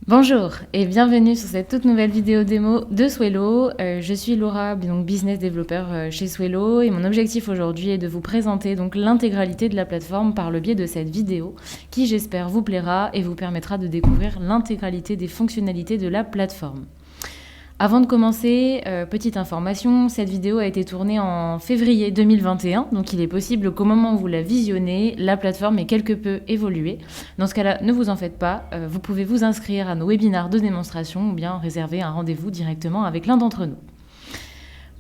Bonjour et bienvenue sur cette toute nouvelle vidéo démo de Swelo. Je suis Laura, donc business développeur chez Swelo, et mon objectif aujourd'hui est de vous présenter donc l'intégralité de la plateforme par le biais de cette vidéo qui, j'espère, vous plaira et vous permettra de découvrir l'intégralité des fonctionnalités de la plateforme. Avant de commencer, petite information, cette vidéo a été tournée en février 2021, donc il est possible qu'au moment où vous la visionnez, la plateforme ait quelque peu évolué. Dans ce cas-là, ne vous en faites pas, vous pouvez vous inscrire à nos webinaires de démonstration ou bien réserver un rendez-vous directement avec l'un d'entre nous.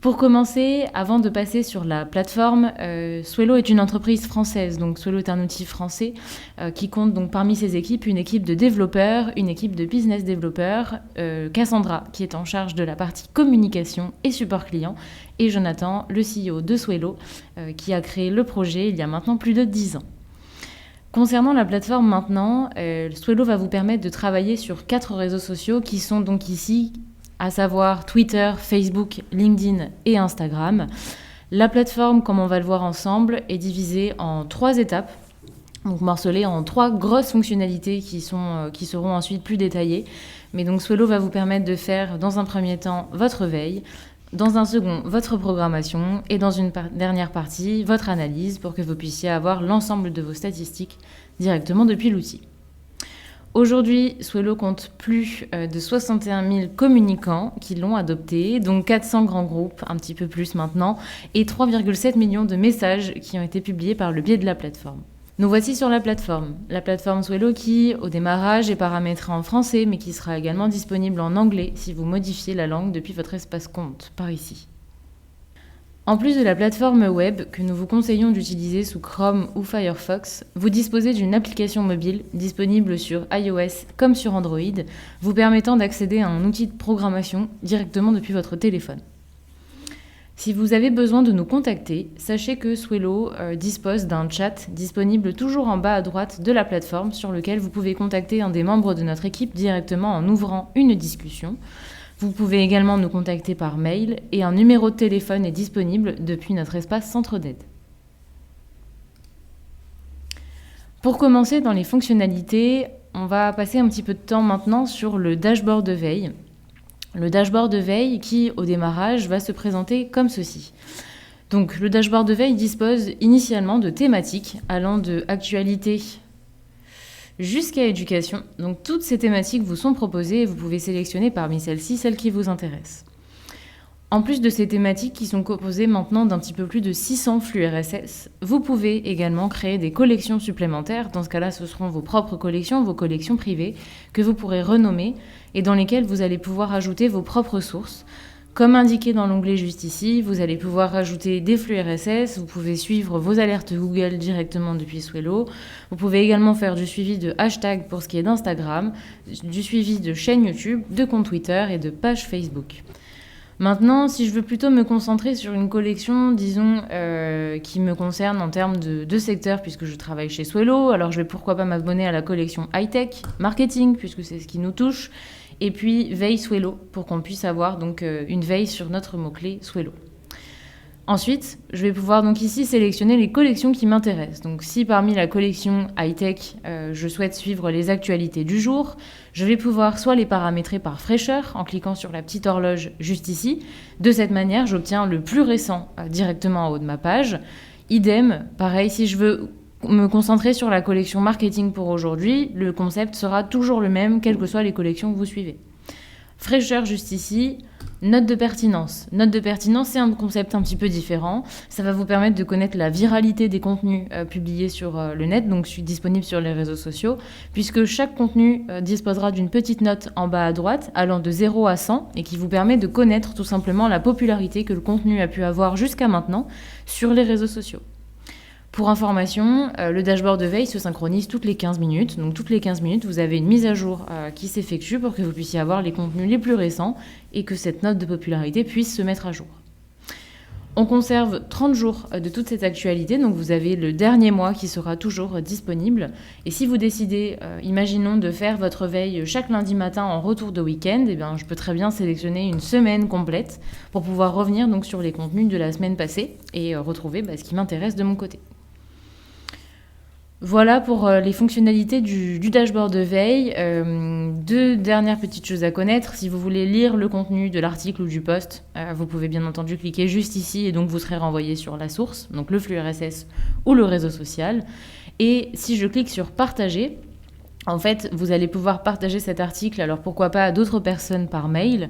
Pour commencer, avant de passer sur la plateforme, Swelo est une entreprise française. Donc Swelo est un outil français qui compte donc parmi ses équipes une équipe de développeurs, une équipe de business développeurs, Cassandra qui est en charge de la partie communication et support client, et Jonathan, le CEO de Swelo, qui a créé le projet il y a maintenant plus de 10 ans. Concernant la plateforme maintenant, Swelo va vous permettre de travailler sur 4 réseaux sociaux qui sont donc ici, à savoir Twitter, Facebook, LinkedIn et Instagram. La plateforme, comme on va le voir ensemble, est divisée en 3 étapes, donc morcelée en 3 grosses fonctionnalités qui seront ensuite plus détaillées. Mais donc Swelo va vous permettre de faire dans un premier temps votre veille, dans un second votre programmation et dans une dernière partie votre analyse pour que vous puissiez avoir l'ensemble de vos statistiques directement depuis l'outil. Aujourd'hui, Swelo compte plus de 61 000 communicants qui l'ont adopté, donc 400 grands groupes, un petit peu plus maintenant, et 3,7 millions de messages qui ont été publiés par le biais de la plateforme. Nous voici sur la plateforme Swelo qui, au démarrage, est paramétrée en français, mais qui sera également disponible en anglais si vous modifiez la langue depuis votre espace compte, par ici. En plus de la plateforme web que nous vous conseillons d'utiliser sous Chrome ou Firefox, vous disposez d'une application mobile disponible sur iOS comme sur Android, vous permettant d'accéder à un outil de programmation directement depuis votre téléphone. Si vous avez besoin de nous contacter, sachez que Swelo dispose d'un chat disponible toujours en bas à droite de la plateforme sur lequel vous pouvez contacter un des membres de notre équipe directement en ouvrant une discussion. Vous pouvez également nous contacter par mail et un numéro de téléphone est disponible depuis notre espace centre d'aide. Pour commencer dans les fonctionnalités, on va passer un petit peu de temps maintenant sur le dashboard de veille. Le dashboard de veille qui, au démarrage, va se présenter comme ceci. Donc, le dashboard de veille dispose initialement de thématiques allant de actualité jusqu'à éducation. Donc toutes ces thématiques vous sont proposées et vous pouvez sélectionner parmi celles-ci celles qui vous intéressent. En plus de ces thématiques qui sont composées maintenant d'un petit peu plus de 600 flux RSS, vous pouvez également créer des collections supplémentaires. Dans ce cas-là, ce seront vos propres collections, vos collections privées, que vous pourrez renommer et dans lesquelles vous allez pouvoir ajouter vos propres sources. Comme indiqué dans l'onglet juste ici, vous allez pouvoir rajouter des flux RSS, vous pouvez suivre vos alertes Google directement depuis Swelo, vous pouvez également faire du suivi de hashtags pour ce qui est d'Instagram, du suivi de chaînes YouTube, de comptes Twitter et de pages Facebook. Maintenant, si je veux plutôt me concentrer sur une collection, disons, qui me concerne en termes de secteur, puisque je travaille chez Swelo, alors je vais pourquoi pas m'abonner à la collection high-tech, marketing, puisque c'est ce qui nous touche, et puis veille Swelo, pour qu'on puisse avoir donc une veille sur notre mot-clé Swelo. Ensuite, je vais pouvoir donc ici sélectionner les collections qui m'intéressent. Donc si parmi la collection high-tech, je souhaite suivre les actualités du jour, je vais pouvoir soit les paramétrer par fraîcheur en cliquant sur la petite horloge juste ici. De cette manière, j'obtiens le plus récent directement en haut de ma page. Idem, pareil, si je veux me concentrer sur la collection marketing pour aujourd'hui, le concept sera toujours le même, quelles que soient les collections que vous suivez. Fraîcheur juste ici, note de pertinence. Note de pertinence, c'est un concept un petit peu différent. Ça va vous permettre de connaître la viralité des contenus publiés sur le net, donc disponibles sur les réseaux sociaux, puisque chaque contenu disposera d'une petite note en bas à droite, allant de 0 à 100, et qui vous permet de connaître tout simplement la popularité que le contenu a pu avoir jusqu'à maintenant sur les réseaux sociaux. Pour information, le dashboard de veille se synchronise toutes les 15 minutes. Donc toutes les 15 minutes, vous avez une mise à jour qui s'effectue pour que vous puissiez avoir les contenus les plus récents et que cette note de popularité puisse se mettre à jour. On conserve 30 jours de toute cette actualité, donc vous avez le dernier mois qui sera toujours disponible. Et si vous décidez, imaginons, de faire votre veille chaque lundi matin en retour de week-end, eh bien, je peux très bien sélectionner une semaine complète pour pouvoir revenir donc, sur les contenus de la semaine passée et retrouver ce qui m'intéresse de mon côté. Voilà pour les fonctionnalités du dashboard de veille. Deux dernières petites choses à connaître. Si vous voulez lire le contenu de l'article ou du post, vous pouvez bien entendu cliquer juste ici et donc vous serez renvoyé sur la source, donc le flux RSS ou le réseau social. Et si je clique sur partager, en fait, vous allez pouvoir partager cet article, alors pourquoi pas à d'autres personnes par mail,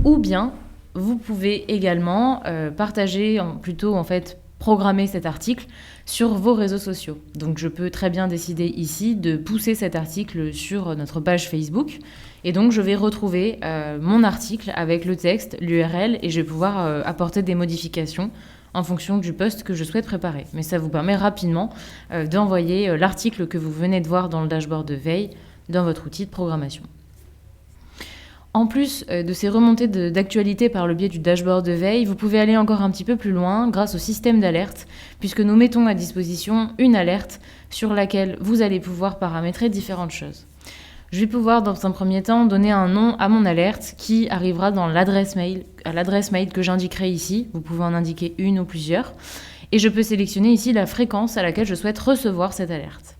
ou bien vous pouvez également partager, plutôt en fait programmer cet article sur vos réseaux sociaux. Donc je peux très bien décider ici de pousser cet article sur notre page Facebook et donc je vais retrouver mon article avec le texte, l'URL et je vais pouvoir apporter des modifications en fonction du post que je souhaite préparer. Mais ça vous permet rapidement d'envoyer l'article que vous venez de voir dans le dashboard de veille dans votre outil de programmation. En plus de ces remontées d'actualité par le biais du dashboard de veille, vous pouvez aller encore un petit peu plus loin grâce au système d'alerte, puisque nous mettons à disposition une alerte sur laquelle vous allez pouvoir paramétrer différentes choses. Je vais pouvoir, dans un premier temps, donner un nom à mon alerte qui arrivera dans l'adresse mail que j'indiquerai ici. Vous pouvez en indiquer une ou plusieurs. Et je peux sélectionner ici la fréquence à laquelle je souhaite recevoir cette alerte.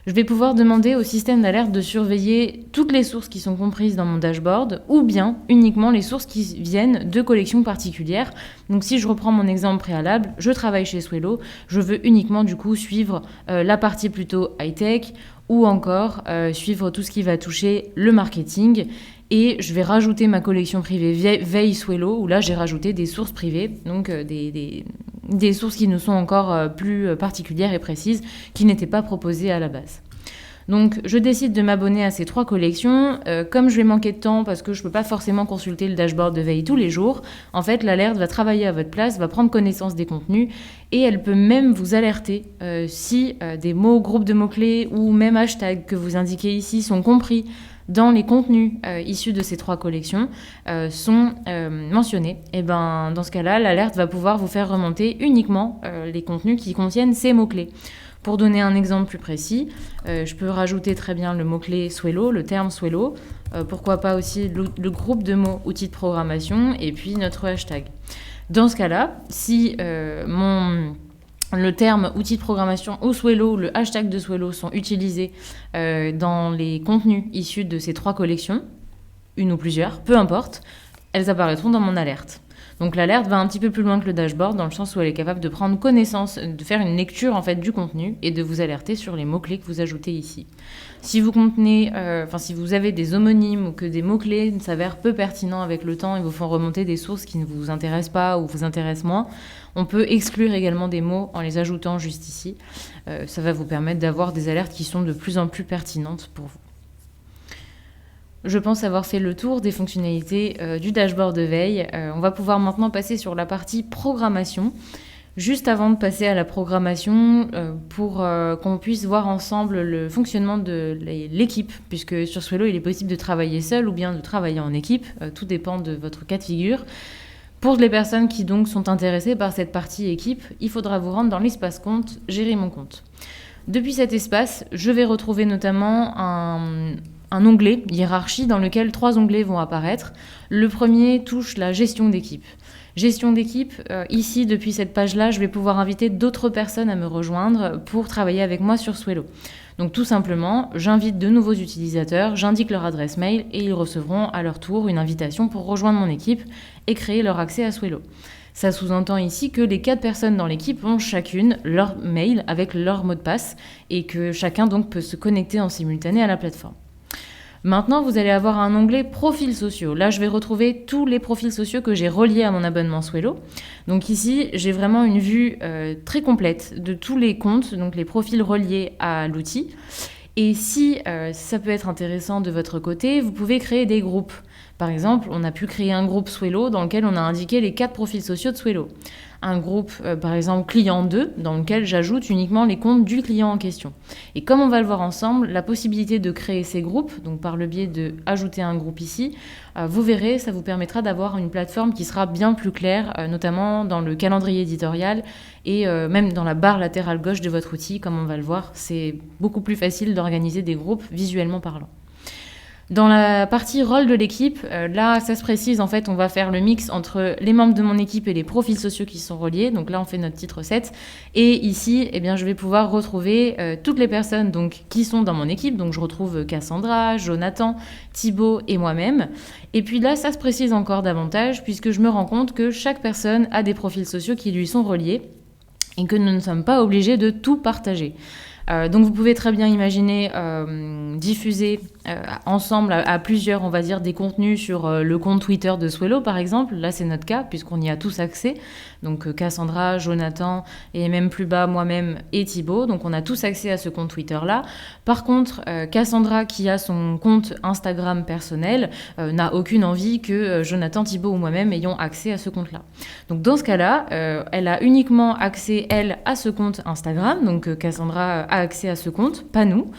Je vais pouvoir demander au système d'alerte de surveiller toutes les sources qui sont comprises dans mon dashboard ou bien uniquement les sources qui viennent de collections particulières. Donc si je reprends mon exemple préalable, je travaille chez Swello, je veux uniquement du coup suivre la partie plutôt high-tech ou encore suivre tout ce qui va toucher le marketing. Et je vais rajouter ma collection privée Veille Swello, où là j'ai rajouté des sources privées, donc des sources qui nous sont encore plus particulières et précises, qui n'étaient pas proposées à la base. Donc je décide de m'abonner à ces 3 collections. Comme je vais manquer de temps parce que je ne peux pas forcément consulter le dashboard de veille tous les jours, en fait l'alerte va travailler à votre place, va prendre connaissance des contenus et elle peut même vous alerter si des mots, groupes de mots-clés ou même hashtags que vous indiquez ici sont compris dans les contenus issus de ces 3 collections sont mentionnés. Et ben, dans ce cas-là, l'alerte va pouvoir vous faire remonter uniquement les contenus qui contiennent ces mots-clés. Pour donner un exemple plus précis, je peux rajouter très bien le mot-clé Swello, le terme Swello, pourquoi pas aussi le groupe de mots outils de programmation et puis notre hashtag. Dans ce cas-là, si le terme outil de programmation ou Swello, le hashtag de Swello sont utilisés dans les contenus issus de ces 3 collections, une ou plusieurs, peu importe, elles apparaîtront dans mon alerte. Donc l'alerte va un petit peu plus loin que le dashboard dans le sens où elle est capable de prendre connaissance, de faire une lecture en fait du contenu et de vous alerter sur les mots-clés que vous ajoutez ici. Si vous si vous avez des homonymes ou que des mots-clés s'avèrent peu pertinents avec le temps et vous font remonter des sources qui ne vous intéressent pas ou vous intéressent moins, on peut exclure également des mots en les ajoutant juste ici. Ça va vous permettre d'avoir des alertes qui sont de plus en plus pertinentes pour vous. Je pense avoir fait le tour des fonctionnalités du dashboard de veille. On va pouvoir maintenant passer sur la partie programmation. Juste avant de passer à la programmation, pour qu'on puisse voir ensemble le fonctionnement de l'équipe, puisque sur Swello, il est possible de travailler seul ou bien de travailler en équipe. Tout dépend de votre cas de figure. Pour les personnes qui donc sont intéressées par cette partie équipe, il faudra vous rendre dans l'espace compte, gérer mon compte. Depuis cet espace, je vais retrouver notamment un onglet hiérarchie dans lequel 3 onglets vont apparaître. Le premier touche la gestion d'équipe. Gestion d'équipe, ici, depuis cette page-là, je vais pouvoir inviter d'autres personnes à me rejoindre pour travailler avec moi sur Swello. Donc tout simplement, j'invite de nouveaux utilisateurs, j'indique leur adresse mail et ils recevront à leur tour une invitation pour rejoindre mon équipe et créer leur accès à Swello. Ça sous-entend ici que les 4 personnes dans l'équipe ont chacune leur mail avec leur mot de passe et que chacun donc peut se connecter en simultané à la plateforme. Maintenant, vous allez avoir un onglet profils sociaux. Là, je vais retrouver tous les profils sociaux que j'ai reliés à mon abonnement Swello. Donc ici, j'ai vraiment une vue très complète de tous les comptes, donc les profils reliés à l'outil. Et si ça peut être intéressant de votre côté, vous pouvez créer des groupes. Par exemple, on a pu créer un groupe Swello dans lequel on a indiqué les 4 profils sociaux de Swello. Un groupe, par exemple, client 2, dans lequel j'ajoute uniquement les comptes du client en question. Et comme on va le voir ensemble, la possibilité de créer ces groupes, donc par le biais d'ajouter un groupe ici, vous verrez, ça vous permettra d'avoir une plateforme qui sera bien plus claire, notamment dans le calendrier éditorial et même dans la barre latérale gauche de votre outil, comme on va le voir. C'est beaucoup plus facile d'organiser des groupes visuellement parlant. Dans la partie rôle de l'équipe, là, ça se précise, en fait, on va faire le mix entre les membres de mon équipe et les profils sociaux qui sont reliés. Donc là, on fait notre titre 7. Et ici, eh bien, je vais pouvoir retrouver toutes les personnes donc, qui sont dans mon équipe. Donc je retrouve Cassandra, Jonathan, Thibaut et moi-même. Et puis là, ça se précise encore davantage puisque je me rends compte que chaque personne a des profils sociaux qui lui sont reliés et que nous ne sommes pas obligés de tout partager. Donc vous pouvez très bien imaginer diffuser ensemble à plusieurs, on va dire, des contenus sur le compte Twitter de Swello par exemple. Là c'est notre cas puisqu'on y a tous accès. Donc Cassandra, Jonathan et même plus bas moi-même et Thibaut. Donc on a tous accès à ce compte Twitter là. Par contre Cassandra qui a son compte Instagram personnel n'a aucune envie que Jonathan, Thibaut ou moi-même ayons accès à ce compte là. Donc dans ce cas là elle a uniquement accès elle à ce compte Instagram. Donc Cassandra a accès à ce compte, pas nous.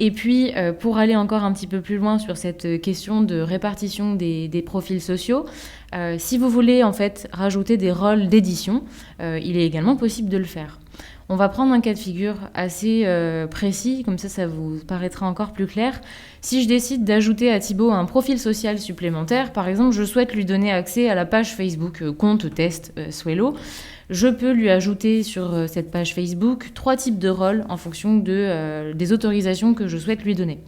Et puis, pour aller encore un petit peu plus loin sur cette question de répartition des profils sociaux, si vous voulez en fait rajouter des rôles d'édition, il est également possible de le faire. On va prendre un cas de figure assez précis, comme ça vous paraîtra encore plus clair. Si je décide d'ajouter à Thibaut un profil social supplémentaire, par exemple, je souhaite lui donner accès à la page Facebook compte test Swello, je peux lui ajouter sur cette page Facebook 3 types de rôles en fonction des autorisations que je souhaite lui donner.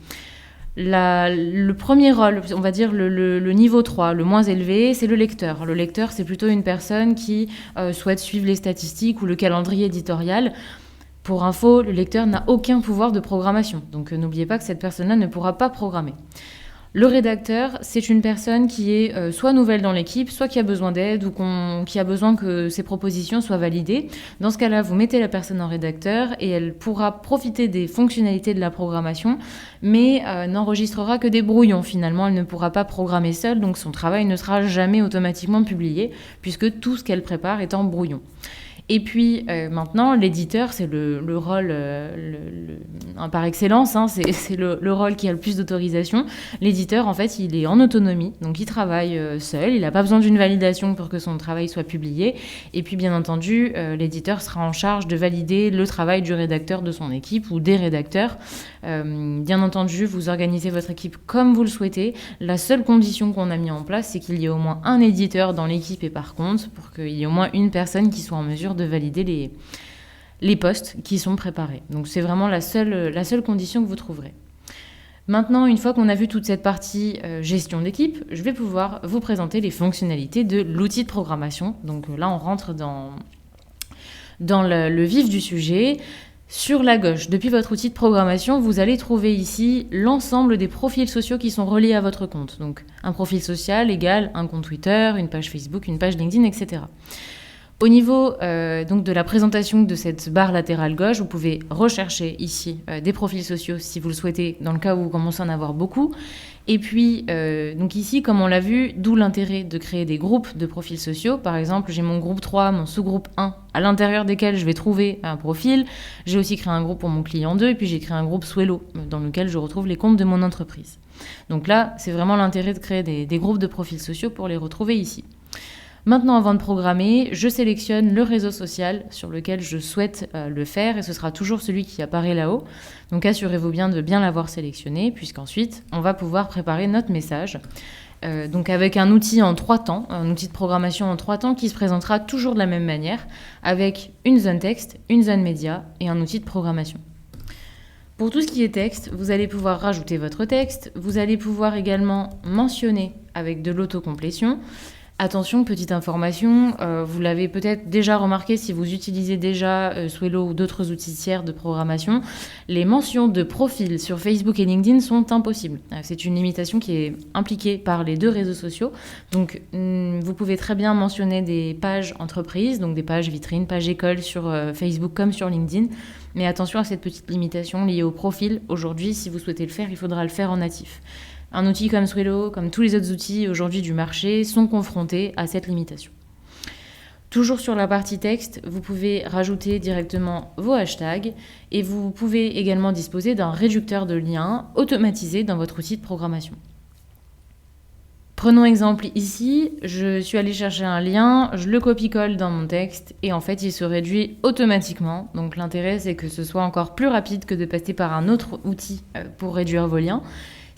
Le premier rôle, on va dire le niveau 3, le moins élevé, c'est le lecteur. Le lecteur, c'est plutôt une personne qui souhaite suivre les statistiques ou le calendrier éditorial. Pour info, le lecteur n'a aucun pouvoir de programmation. Donc n'oubliez pas que cette personne-là ne pourra pas programmer. Le rédacteur, c'est une personne qui est soit nouvelle dans l'équipe, soit qui a besoin d'aide ou qui a besoin que ses propositions soient validées. Dans ce cas-là, vous mettez la personne en rédacteur et elle pourra profiter des fonctionnalités de la programmation, mais n'enregistrera que des brouillons finalement. Elle ne pourra pas programmer seule, donc son travail ne sera jamais automatiquement publié, puisque tout ce qu'elle prépare est en brouillon. Et puis maintenant, l'éditeur, c'est le rôle par excellence, hein, c'est le rôle qui a le plus d'autorisation. L'éditeur, en fait, il est en autonomie, donc il travaille seul, il n'a pas besoin d'une validation pour que son travail soit publié. Et puis, bien entendu, l'éditeur sera en charge de valider le travail du rédacteur de son équipe ou des rédacteurs. Bien entendu, vous organisez votre équipe comme vous le souhaitez. La seule condition qu'on a mis en place, c'est qu'il y ait au moins un éditeur dans l'équipe et par contre, pour qu'il y ait au moins une personne qui soit en mesure de valider les postes qui sont préparés. Donc c'est vraiment la seule condition que vous trouverez. Maintenant, une fois qu'on a vu toute cette partie gestion d'équipe, je vais pouvoir vous présenter les fonctionnalités de l'outil de programmation. Donc là, on rentre dans le vif du sujet. Sur la gauche, depuis votre outil de programmation, vous allez trouver ici l'ensemble des profils sociaux qui sont reliés à votre compte. Donc un profil social égale un compte Twitter, une page Facebook, une page LinkedIn, etc. Au niveau donc de la présentation de cette barre latérale gauche, vous pouvez rechercher ici des profils sociaux si vous le souhaitez, dans le cas où vous commencez à en avoir beaucoup. Et puis, donc ici, comme on l'a vu, d'où l'intérêt de créer des groupes de profils sociaux. Par exemple, j'ai mon groupe 3, mon sous-groupe 1, à l'intérieur desquels je vais trouver un profil. J'ai aussi créé un groupe pour mon client 2, et puis j'ai créé un groupe Swello, dans lequel je retrouve les comptes de mon entreprise. Donc là, c'est vraiment l'intérêt de créer des groupes de profils sociaux pour les retrouver ici. Maintenant, avant de programmer, je sélectionne le réseau social sur lequel je souhaite le faire et ce sera toujours celui qui apparaît là-haut. Donc assurez-vous bien de bien l'avoir sélectionné puisqu'ensuite, on va pouvoir préparer notre message. Donc avec un outil en 3 temps, un outil de programmation en 3 temps qui se présentera toujours de la même manière avec une zone texte, une zone média et un outil de programmation. Pour tout ce qui est texte, vous allez pouvoir rajouter votre texte, vous allez pouvoir également mentionner avec de l'autocomplétion. Attention, petite information, vous l'avez peut-être déjà remarqué si vous utilisez déjà Swello ou d'autres outils tiers de programmation, les mentions de profil sur Facebook et LinkedIn sont impossibles. C'est une limitation qui est impliquée par les 2 réseaux sociaux. Donc, vous pouvez très bien mentionner des pages entreprises, donc des pages vitrines, pages écoles sur Facebook comme sur LinkedIn. Mais attention à cette petite limitation liée au profil. Aujourd'hui, si vous souhaitez le faire, il faudra le faire en natif. Un outil comme Swello, comme tous les autres outils aujourd'hui du marché, sont confrontés à cette limitation. Toujours sur la partie texte, vous pouvez rajouter directement vos hashtags et vous pouvez également disposer d'un réducteur de liens automatisé dans votre outil de programmation. Prenons exemple ici, je suis allée chercher un lien, je le copie-colle dans mon texte et en fait il se réduit automatiquement. Donc l'intérêt c'est que ce soit encore plus rapide que de passer par un autre outil pour réduire vos liens.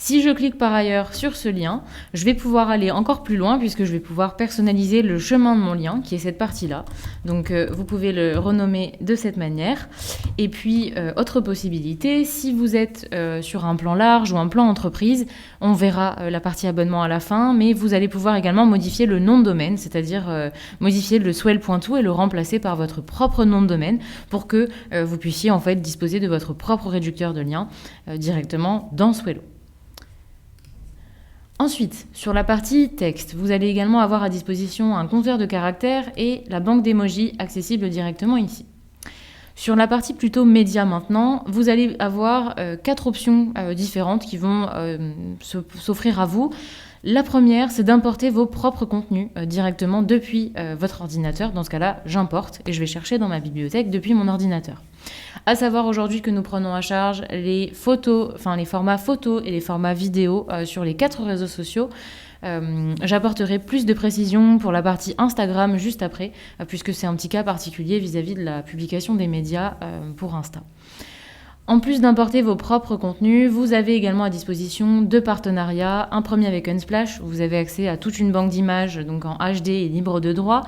Si je clique par ailleurs sur ce lien, je vais pouvoir aller encore plus loin puisque je vais pouvoir personnaliser le chemin de mon lien, qui est cette partie-là. Donc vous pouvez le renommer de cette manière. Et puis, autre possibilité, si vous êtes sur un plan large ou un plan entreprise, on verra la partie abonnement à la fin, mais vous allez pouvoir également modifier le nom de domaine, c'est-à-dire modifier le swell.to et le remplacer par votre propre nom de domaine pour que vous puissiez en fait disposer de votre propre réducteur de liens directement dans Swello. Ensuite, sur la partie texte, vous allez également avoir à disposition un compteur de caractères et la banque d'emojis accessible directement ici. Sur la partie plutôt média maintenant, vous allez avoir 4 options différentes qui vont s'offrir à vous. La première, c'est d'importer vos propres contenus directement depuis votre ordinateur. Dans ce cas-là, j'importe et je vais chercher dans ma bibliothèque depuis mon ordinateur. À savoir aujourd'hui que nous prenons à charge les photos, enfin les formats photos et les formats vidéo sur les 4 réseaux sociaux. J'apporterai plus de précision pour la partie Instagram juste après, puisque c'est un petit cas particulier vis-à-vis de la publication des médias pour Insta. En plus d'importer vos propres contenus, vous avez également à disposition 2 partenariats. Un premier avec Unsplash, où vous avez accès à toute une banque d'images donc en HD et libre de droit.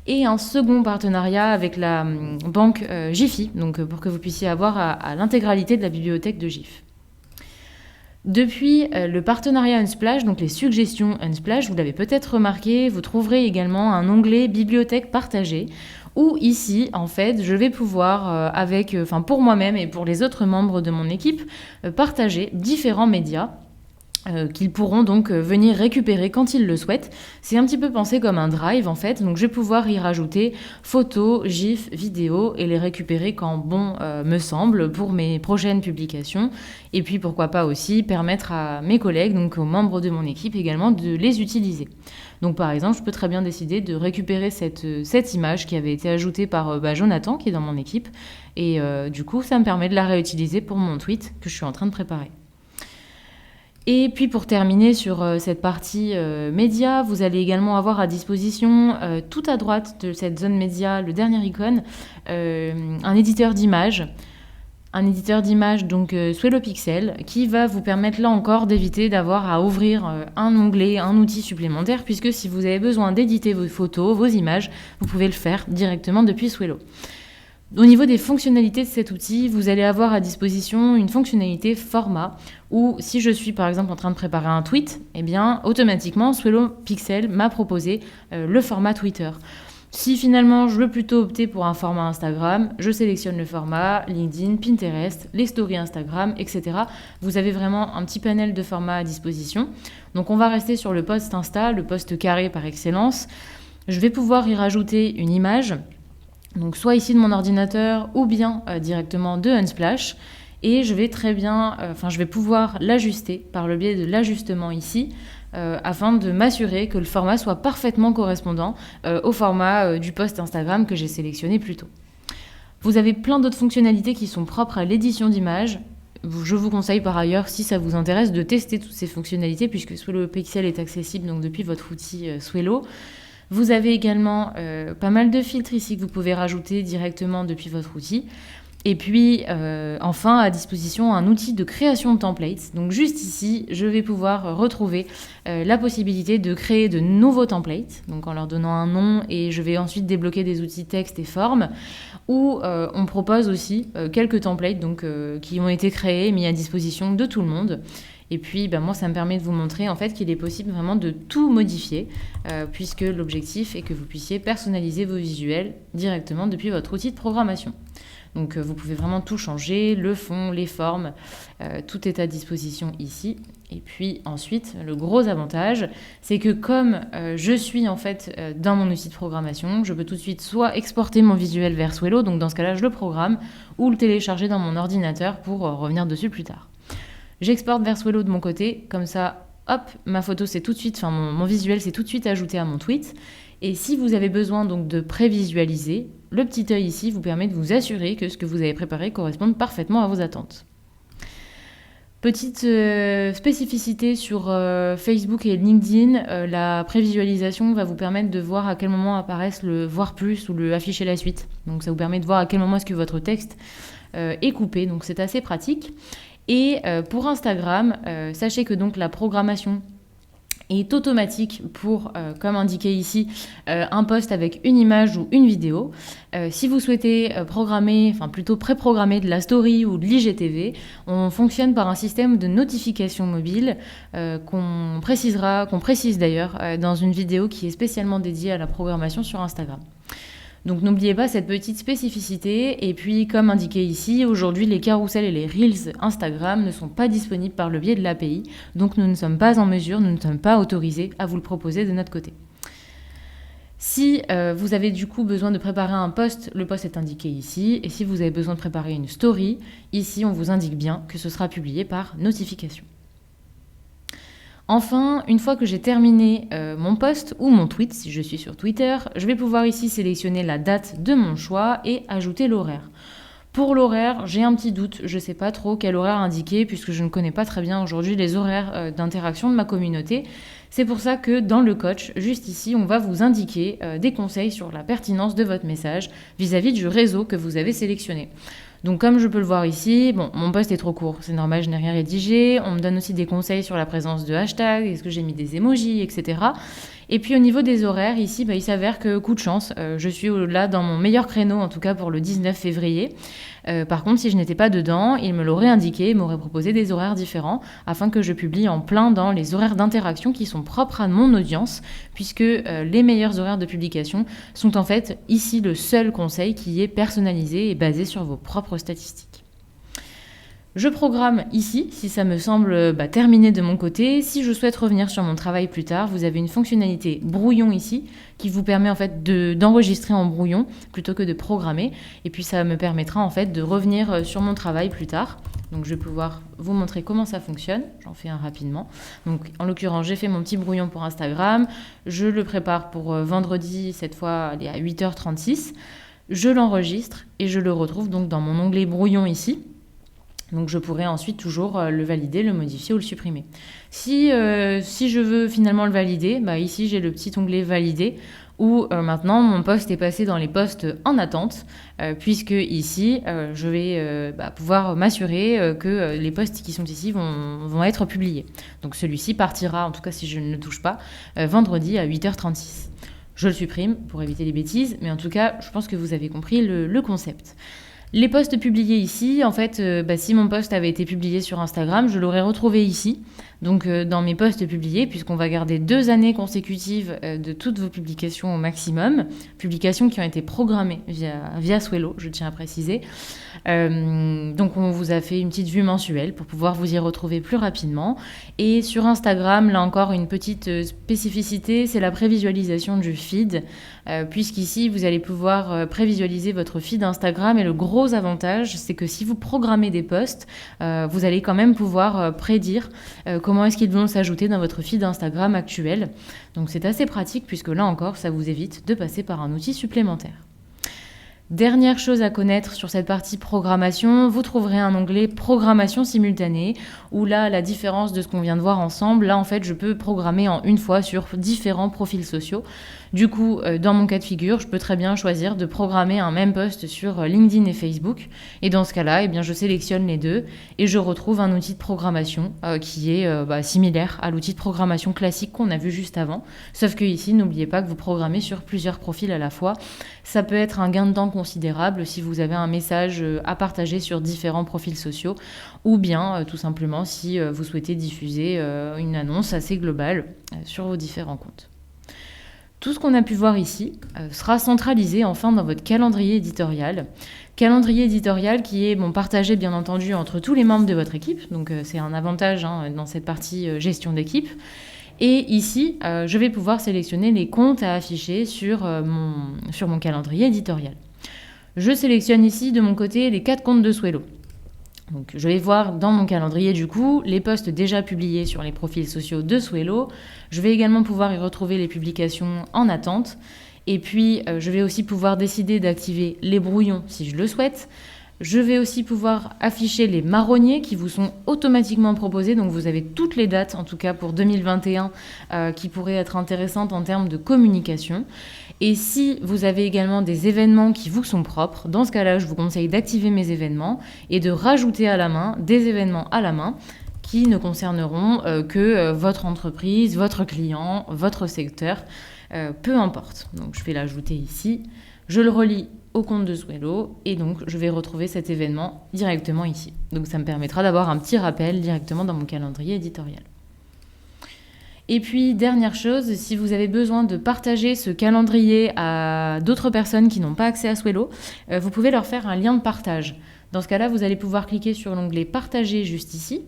Et un second partenariat avec la banque Giphy, donc pour que vous puissiez avoir à l'intégralité de la bibliothèque de GIF. Depuis le partenariat Unsplash, donc les suggestions Unsplash, vous l'avez peut-être remarqué, vous trouverez également un onglet bibliothèque partagée où ici, en fait, je vais pouvoir, pour moi-même et pour les autres membres de mon équipe, partager différents médias qu'ils pourront donc venir récupérer quand ils le souhaitent. C'est un petit peu pensé comme un drive en fait, donc je vais pouvoir y rajouter photos, gifs, vidéos et les récupérer quand bon me semble pour mes prochaines publications. Et puis pourquoi pas aussi permettre à mes collègues, donc aux membres de mon équipe également, de les utiliser. Donc par exemple, je peux très bien décider de récupérer cette image qui avait été ajoutée par Jonathan qui est dans mon équipe et du coup ça me permet de la réutiliser pour mon tweet que je suis en train de préparer. Et puis pour terminer sur cette partie média, vous allez également avoir à disposition tout à droite de cette zone média, le dernier icône, un éditeur d'images. Un éditeur d'images, donc Swello Pixel, qui va vous permettre là encore d'éviter d'avoir à ouvrir un onglet, un outil supplémentaire, puisque si vous avez besoin d'éditer vos photos, vos images, vous pouvez le faire directement depuis Swello. Au niveau des fonctionnalités de cet outil, vous allez avoir à disposition une fonctionnalité format où si je suis par exemple en train de préparer un tweet, eh bien automatiquement Swello Pixel m'a proposé le format Twitter. Si finalement je veux plutôt opter pour un format Instagram, je sélectionne le format LinkedIn, Pinterest, les stories Instagram, etc. Vous avez vraiment un petit panel de formats à disposition. Donc on va rester sur le post Insta, le post carré par excellence. Je vais pouvoir y rajouter une image. Donc soit ici de mon ordinateur ou bien directement de Unsplash et je vais je vais pouvoir l'ajuster par le biais de l'ajustement ici afin de m'assurer que le format soit parfaitement correspondant au format du post Instagram que j'ai sélectionné plus tôt. Vous avez plein d'autres fonctionnalités qui sont propres à l'édition d'images. Je vous conseille par ailleurs, si ça vous intéresse, de tester toutes ces fonctionnalités puisque Swello Pixel est accessible donc depuis votre outil Swello. Vous avez également pas mal de filtres ici que vous pouvez rajouter directement depuis votre outil. Et puis, enfin, à disposition, un outil de création de templates. Donc, juste ici, je vais pouvoir retrouver la possibilité de créer de nouveaux templates, donc en leur donnant un nom, et je vais ensuite débloquer des outils texte et forme, où on propose aussi quelques templates donc, qui ont été créés et mis à disposition de tout le monde. Et puis, moi, ça me permet de vous montrer en fait qu'il est possible vraiment de tout modifier, puisque l'objectif est que vous puissiez personnaliser vos visuels directement depuis votre outil de programmation. Donc, vous pouvez vraiment tout changer, le fond, les formes, tout est à disposition ici. Et puis ensuite, le gros avantage, c'est que comme je suis en fait dans mon outil de programmation, je peux tout de suite soit exporter mon visuel vers Swello, donc dans ce cas-là, je le programme, ou le télécharger dans mon ordinateur pour revenir dessus plus tard. J'exporte vers Swello de mon côté, comme ça, hop, ma photo c'est tout de suite, mon visuel c'est tout de suite ajouté à mon tweet. Et si vous avez besoin donc de prévisualiser, le petit œil ici vous permet de vous assurer que ce que vous avez préparé corresponde parfaitement à vos attentes. Petite spécificité sur Facebook et LinkedIn, la prévisualisation va vous permettre de voir à quel moment apparaissent le voir plus ou le afficher la suite. Donc ça vous permet de voir à quel moment est-ce que votre texte est coupé, donc c'est assez pratique. Et pour Instagram, sachez que donc la programmation est automatique pour, comme indiqué ici, un post avec une image ou une vidéo. Si vous souhaitez programmer, enfin plutôt pré-programmer de la story ou de l'IGTV, on fonctionne par un système de notification mobile qu'on précise d'ailleurs dans une vidéo qui est spécialement dédiée à la programmation sur Instagram. Donc n'oubliez pas cette petite spécificité. Et puis, comme indiqué ici, aujourd'hui, les carousels et les Reels Instagram ne sont pas disponibles par le biais de l'API. Donc nous ne sommes pas en mesure, nous ne sommes pas autorisés à vous le proposer de notre côté. Si vous avez du coup besoin de préparer un post, le post est indiqué ici. Et si vous avez besoin de préparer une story, ici, on vous indique bien que ce sera publié par notification. Enfin, une fois que j'ai terminé mon post ou mon tweet, si je suis sur Twitter, je vais pouvoir ici sélectionner la date de mon choix et ajouter l'horaire. Pour l'horaire, j'ai un petit doute, je ne sais pas trop quel horaire indiquer puisque je ne connais pas très bien aujourd'hui les horaires d'interaction de ma communauté. C'est pour ça que dans le coach, juste ici, on va vous indiquer des conseils sur la pertinence de votre message vis-à-vis du réseau que vous avez sélectionné. Donc comme je peux le voir ici, bon, mon post est trop court, c'est normal, je n'ai rien rédigé. On me donne aussi des conseils sur la présence de hashtags, est-ce que j'ai mis des emojis, etc. Et puis au niveau des horaires, ici, il s'avère que coup de chance, je suis là dans mon meilleur créneau, en tout cas pour le 19 février. Par contre, si je n'étais pas dedans, il me l'aurait indiqué, il m'aurait proposé des horaires différents afin que je publie en plein dans les horaires d'interaction qui sont propres à mon audience, puisque les meilleurs horaires de publication sont en fait ici le seul conseil qui est personnalisé et basé sur vos propres statistiques. Je programme ici, si ça me semble terminé de mon côté. Si je souhaite revenir sur mon travail plus tard, vous avez une fonctionnalité brouillon ici qui vous permet en fait d'enregistrer en brouillon plutôt que de programmer. Et puis ça me permettra en fait de revenir sur mon travail plus tard. Donc je vais pouvoir vous montrer comment ça fonctionne. J'en fais un rapidement. Donc en l'occurrence, j'ai fait mon petit brouillon pour Instagram. Je le prépare pour vendredi, cette fois à 8h36. Je l'enregistre et je le retrouve donc dans mon onglet brouillon ici. Donc je pourrais ensuite toujours le valider, le modifier ou le supprimer. Si je veux finalement le valider, ici j'ai le petit onglet valider où maintenant mon post est passé dans les posts en attente puisque ici je vais pouvoir m'assurer que les posts qui sont ici vont être publiés. Donc celui-ci partira, en tout cas si je ne le touche pas, vendredi à 8h36. Je le supprime pour éviter les bêtises, mais en tout cas je pense que vous avez compris le concept. Les posts publiés ici, en fait, si mon post avait été publié sur Instagram, je l'aurais retrouvé ici, donc dans mes posts publiés, puisqu'on va garder 2 années consécutives de toutes vos publications au maximum, publications qui ont été programmées via Swello, je tiens à préciser. Donc on vous a fait une petite vue mensuelle pour pouvoir vous y retrouver plus rapidement. Et sur Instagram, là encore, une petite spécificité, c'est la prévisualisation du feed, puisqu'ici, vous allez pouvoir prévisualiser votre feed Instagram. Et le gros avantage, c'est que si vous programmez des posts, vous allez quand même pouvoir prédire comment est-ce qu'ils vont s'ajouter dans votre feed Instagram actuel. Donc c'est assez pratique, puisque là encore, ça vous évite de passer par un outil supplémentaire. Dernière chose à connaître sur cette partie programmation, vous trouverez un onglet programmation simultanée où là, la différence de ce qu'on vient de voir ensemble, là en fait je peux programmer en une fois sur différents profils sociaux. Du coup, dans mon cas de figure, je peux très bien choisir de programmer un même post sur LinkedIn et Facebook. Et dans ce cas-là, je sélectionne les deux et je retrouve un outil de programmation qui est similaire à l'outil de programmation classique qu'on a vu juste avant. Sauf que ici, n'oubliez pas que vous programmez sur plusieurs profils à la fois. Ça peut être un gain de temps considérable si vous avez un message à partager sur différents profils sociaux ou bien tout simplement si vous souhaitez diffuser une annonce assez globale sur vos différents comptes. Tout ce qu'on a pu voir ici sera centralisé enfin dans votre calendrier éditorial. Calendrier éditorial qui est partagé bien entendu entre tous les membres de votre équipe. Donc c'est un avantage dans cette partie gestion d'équipe. Et ici, je vais pouvoir sélectionner les comptes à afficher sur mon calendrier éditorial. Je sélectionne ici de mon côté les 4 comptes de Swello. Donc, je vais voir dans mon calendrier du coup les posts déjà publiés sur les profils sociaux de Swello. Je vais également pouvoir y retrouver les publications en attente. Et puis, je vais aussi pouvoir décider d'activer les brouillons si je le souhaite. Je vais aussi pouvoir afficher les marronniers qui vous sont automatiquement proposés. Donc vous avez toutes les dates, en tout cas pour 2021, qui pourraient être intéressantes en termes de communication. Et si vous avez également des événements qui vous sont propres, dans ce cas-là, je vous conseille d'activer mes événements et de rajouter à la main des événements à la main qui ne concerneront que votre entreprise, votre client, votre secteur, peu importe. Donc je vais l'ajouter ici, je le relie au compte de Swello et donc je vais retrouver cet événement directement ici. Donc ça me permettra d'avoir un petit rappel directement dans mon calendrier éditorial. Et puis, dernière chose, si vous avez besoin de partager ce calendrier à d'autres personnes qui n'ont pas accès à Swello, vous pouvez leur faire un lien de partage. Dans ce cas-là, vous allez pouvoir cliquer sur l'onglet « Partager » juste ici.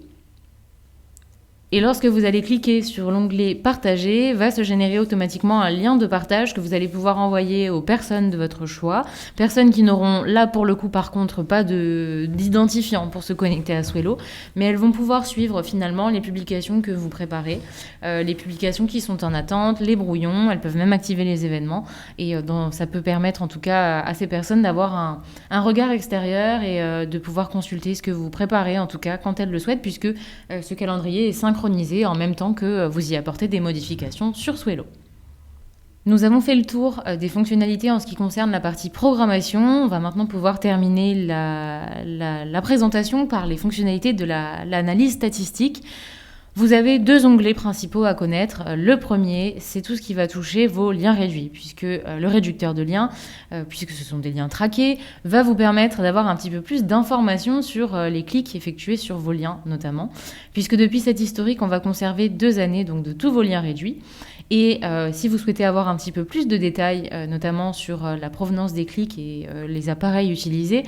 Et lorsque vous allez cliquer sur l'onglet « Partager », va se générer automatiquement un lien de partage que vous allez pouvoir envoyer aux personnes de votre choix. Personnes qui n'auront là, pour le coup, par contre, pas d'identifiant pour se connecter à Swello, mais elles vont pouvoir suivre finalement les publications que vous préparez, les publications qui sont en attente, les brouillons, elles peuvent même activer les événements. Et ça peut permettre en tout cas à ces personnes d'avoir un regard extérieur et de pouvoir consulter ce que vous préparez, en tout cas quand elles le souhaitent, puisque ce calendrier est synchronisé en même temps que vous y apportez des modifications sur Swello. Nous avons fait le tour des fonctionnalités en ce qui concerne la partie programmation. On va maintenant pouvoir terminer la présentation par les fonctionnalités de l'analyse statistique. Vous avez 2 onglets principaux à connaître. Le premier, c'est tout ce qui va toucher vos liens réduits, puisque le réducteur de liens, puisque ce sont des liens traqués, va vous permettre d'avoir un petit peu plus d'informations sur les clics effectués sur vos liens notamment, puisque depuis cet historique, on va conserver 2 années donc de tous vos liens réduits. Et si vous souhaitez avoir un petit peu plus de détails, notamment sur la provenance des clics et les appareils utilisés,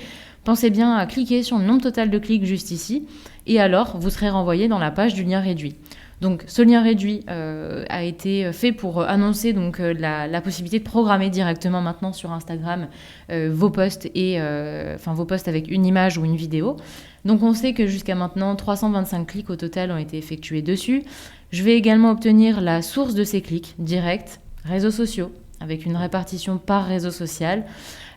pensez bien à cliquer sur le nombre total de clics juste ici, et alors vous serez renvoyé dans la page du lien réduit. Donc ce lien réduit a été fait pour annoncer donc, la possibilité de programmer directement maintenant sur Instagram vos posts vos posts avec une image ou une vidéo. Donc on sait que jusqu'à maintenant 325 clics au total ont été effectués dessus. Je vais également obtenir la source de ces clics directs, réseaux sociaux, avec une répartition par réseau social.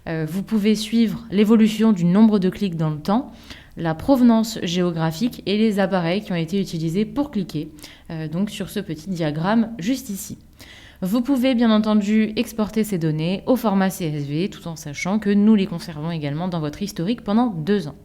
Vous pouvez suivre l'évolution du nombre de clics dans le temps, la provenance géographique et les appareils qui ont été utilisés pour cliquer, donc sur ce petit diagramme juste ici. Vous pouvez bien entendu exporter ces données au format CSV tout en sachant que nous les conservons également dans votre historique pendant 2 ans.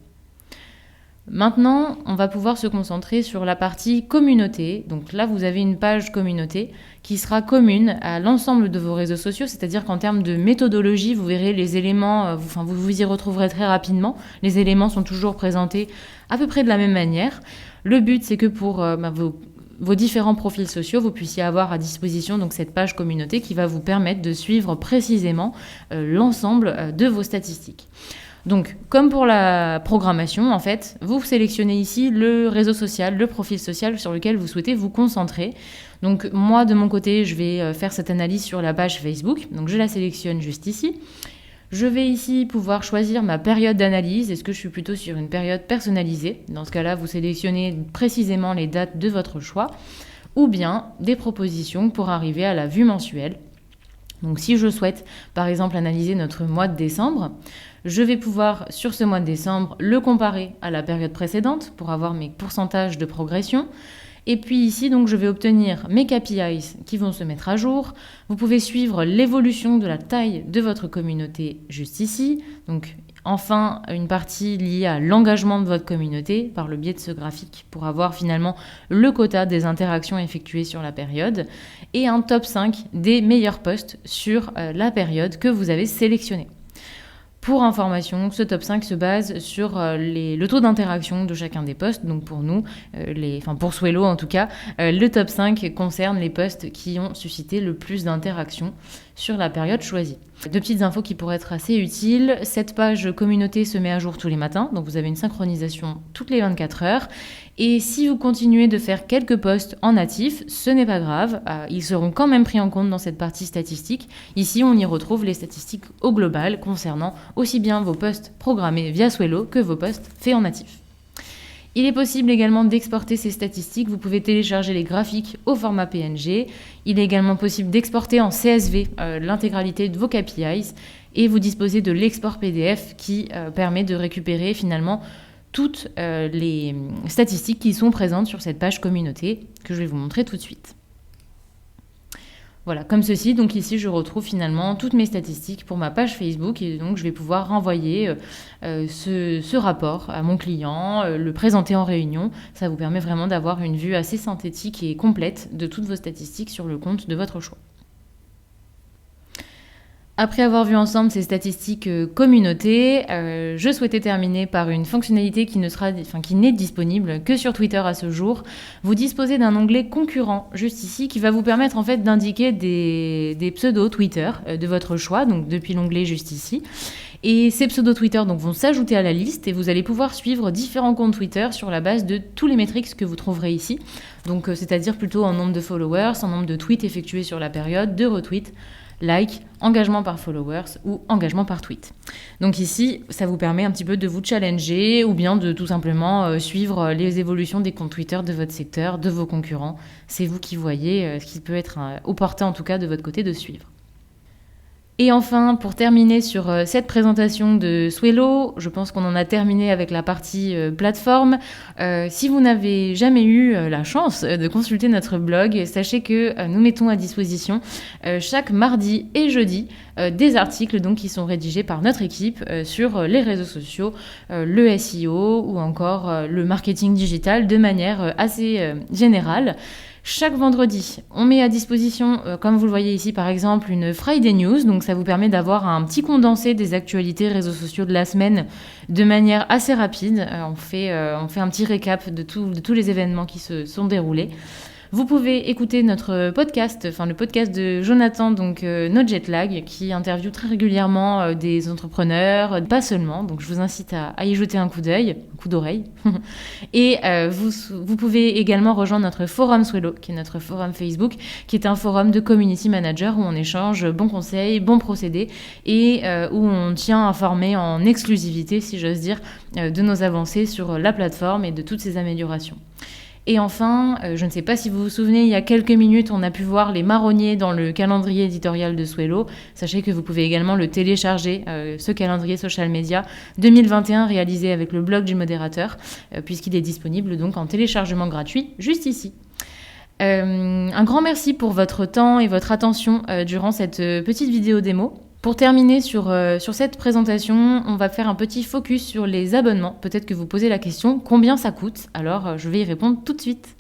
Maintenant, on va pouvoir se concentrer sur la partie communauté. Donc là, vous avez une page communauté qui sera commune à l'ensemble de vos réseaux sociaux, c'est-à-dire qu'en termes de méthodologie, vous verrez les éléments, vous y retrouverez très rapidement. Les éléments sont toujours présentés à peu près de la même manière. Le but, c'est que pour vos différents profils sociaux, vous puissiez avoir à disposition donc cette page communauté qui va vous permettre de suivre précisément l'ensemble de vos statistiques. Donc, comme pour la programmation, en fait, vous sélectionnez ici le réseau social, le profil social sur lequel vous souhaitez vous concentrer. Donc, moi, de mon côté, je vais faire cette analyse sur la page Facebook. Donc, je la sélectionne juste ici. Je vais ici pouvoir choisir ma période d'analyse. Est-ce que je suis plutôt sur une période personnalisée ? Dans ce cas-là, vous sélectionnez précisément les dates de votre choix ou bien des propositions pour arriver à la vue mensuelle. Donc, si je souhaite, par exemple, analyser notre mois de décembre, je vais pouvoir, sur ce mois de décembre, le comparer à la période précédente pour avoir mes pourcentages de progression. Et puis ici, donc, je vais obtenir mes KPIs qui vont se mettre à jour. Vous pouvez suivre l'évolution de la taille de votre communauté juste ici. Donc, enfin, une partie liée à l'engagement de votre communauté par le biais de ce graphique pour avoir finalement le quota des interactions effectuées sur la période et un top 5 des meilleurs posts sur la période que vous avez sélectionnée. Pour information, ce top 5 se base sur le taux d'interaction de chacun des posts. Donc pour nous, pour Swello en tout cas, le top 5 concerne les posts qui ont suscité le plus d'interactions sur la période choisie. 2 petites infos qui pourraient être assez utiles. Cette page communauté se met à jour tous les matins, donc vous avez une synchronisation toutes les 24 heures. Et si vous continuez de faire quelques posts en natif, ce n'est pas grave, ils seront quand même pris en compte dans cette partie statistique. Ici, on y retrouve les statistiques au global concernant aussi bien vos posts programmés via Swello que vos posts faits en natif. Il est possible également d'exporter ces statistiques. Vous pouvez télécharger les graphiques au format PNG. Il est également possible d'exporter en CSV l'intégralité de vos KPIs. Et vous disposez de l'export PDF qui permet de récupérer finalement toutes les statistiques qui sont présentes sur cette page communauté que je vais vous montrer tout de suite. Voilà, comme ceci. Donc ici, je retrouve finalement toutes mes statistiques pour ma page Facebook et donc je vais pouvoir renvoyer ce rapport à mon client, le présenter en réunion. Ça vous permet vraiment d'avoir une vue assez synthétique et complète de toutes vos statistiques sur le compte de votre choix. Après avoir vu ensemble ces statistiques communautées, je souhaitais terminer par une fonctionnalité qui n'est disponible que sur Twitter à ce jour. Vous disposez d'un onglet concurrent juste ici qui va vous permettre en fait d'indiquer des pseudos Twitter de votre choix, donc depuis l'onglet juste ici. Et ces pseudos Twitter donc, vont s'ajouter à la liste et vous allez pouvoir suivre différents comptes Twitter sur la base de tous les métriques que vous trouverez ici. Donc c'est-à-dire plutôt en nombre de followers, en nombre de tweets effectués sur la période, de retweets, like, engagement par followers ou engagement par tweet. Donc ici, ça vous permet un petit peu de vous challenger ou bien de tout simplement suivre les évolutions des comptes Twitter de votre secteur, de vos concurrents. C'est vous qui voyez ce qui peut être opportun en tout cas de votre côté de suivre. Et enfin, pour terminer sur cette présentation de Swello, je pense qu'on en a terminé avec la partie plateforme. Si vous n'avez jamais eu la chance de consulter notre blog, sachez que nous mettons à disposition chaque mardi et jeudi des articles donc, qui sont rédigés par notre équipe sur les réseaux sociaux, le SEO ou encore le marketing digital de manière assez générale. Chaque vendredi, on met à disposition, comme vous le voyez ici par exemple, une Friday News. Donc ça vous permet d'avoir un petit condensé des actualités réseaux sociaux de la semaine de manière assez rapide. On fait un petit récap de tous les événements qui se sont déroulés. Vous pouvez écouter notre podcast, le podcast de Jonathan, donc No Jet Lag, qui interviewe très régulièrement des entrepreneurs, pas seulement. Donc je vous incite à y jeter un coup d'oreille. Et vous pouvez également rejoindre notre forum Swello, qui est notre forum Facebook, qui est un forum de community manager où on échange bons conseils, bons procédés et où on tient à informer en exclusivité, si j'ose dire, de nos avancées sur la plateforme et de toutes ses améliorations. Et enfin, je ne sais pas si vous vous souvenez, il y a quelques minutes, on a pu voir les marronniers dans le calendrier éditorial de Swello. Sachez que vous pouvez également le télécharger, ce calendrier social media 2021 réalisé avec le blog du modérateur, puisqu'il est disponible donc en téléchargement gratuit juste ici. Un grand merci pour votre temps et votre attention durant cette petite vidéo démo. Pour terminer sur cette présentation, on va faire un petit focus sur les abonnements. Peut-être que vous posez la question, combien ça coûte? Alors, je vais y répondre tout de suite.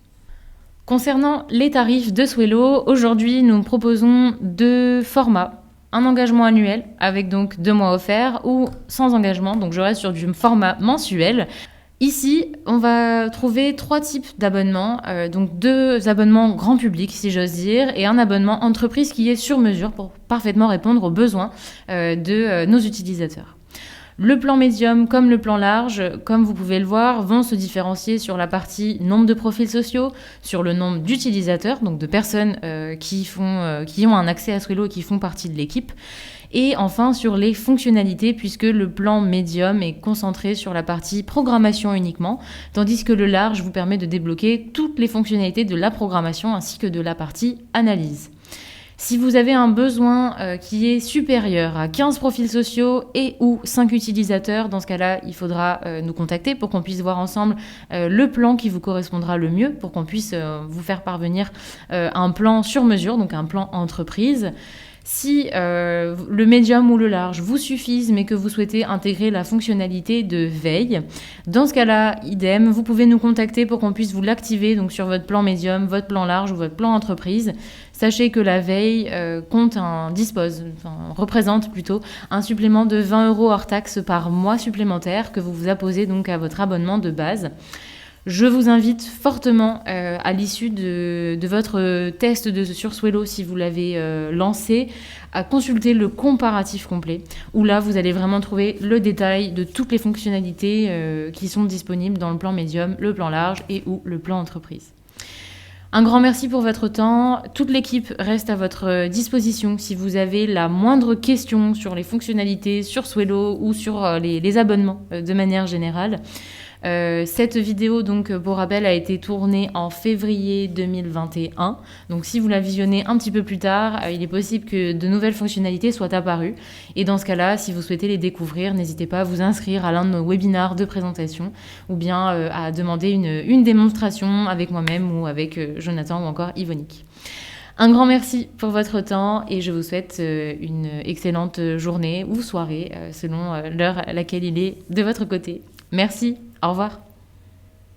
Concernant les tarifs de Swello, aujourd'hui, nous proposons deux formats. Un engagement annuel, avec donc 2 mois offerts, ou sans engagement, donc je reste sur du format mensuel. Ici, on va trouver 3 types d'abonnements, donc 2 abonnements grand public, si j'ose dire, et un abonnement entreprise qui est sur mesure pour parfaitement répondre aux besoins de nos utilisateurs. Le plan médium comme le plan large, comme vous pouvez le voir, vont se différencier sur la partie nombre de profils sociaux, sur le nombre d'utilisateurs, donc de personnes qui ont un accès à Swello et qui font partie de l'équipe. Et enfin sur les fonctionnalités, puisque le plan médium est concentré sur la partie programmation uniquement, tandis que le large vous permet de débloquer toutes les fonctionnalités de la programmation ainsi que de la partie analyse. Si vous avez un besoin qui est supérieur à 15 profils sociaux et ou 5 utilisateurs, dans ce cas-là, il faudra nous contacter pour qu'on puisse voir ensemble le plan qui vous correspondra le mieux, pour qu'on puisse vous faire parvenir un plan sur mesure, donc un plan entreprise. Si le médium ou le large vous suffisent, mais que vous souhaitez intégrer la fonctionnalité de veille, dans ce cas-là, idem, vous pouvez nous contacter pour qu'on puisse vous l'activer donc sur votre plan médium, votre plan large ou votre plan entreprise. Sachez que la veille représente plutôt un supplément de 20 € hors taxe par mois supplémentaire que vous apposez donc à votre abonnement de base. Je vous invite fortement à l'issue de votre test sur Swello, si vous l'avez lancé, à consulter le comparatif complet, où là, vous allez vraiment trouver le détail de toutes les fonctionnalités qui sont disponibles dans le plan médium, le plan large et ou le plan entreprise. Un grand merci pour votre temps. Toute l'équipe reste à votre disposition si vous avez la moindre question sur les fonctionnalités, sur Swello ou sur les abonnements de manière générale. Cette vidéo, donc, pour rappel, a été tournée en février 2021. Donc, si vous la visionnez un petit peu plus tard, il est possible que de nouvelles fonctionnalités soient apparues. Et dans ce cas-là, si vous souhaitez les découvrir, n'hésitez pas à vous inscrire à l'un de nos webinars de présentation ou bien à demander une démonstration avec moi-même ou avec Jonathan ou encore Yvonique. Un grand merci pour votre temps et je vous souhaite une excellente journée ou soirée selon l'heure à laquelle il est de votre côté. Merci, au revoir.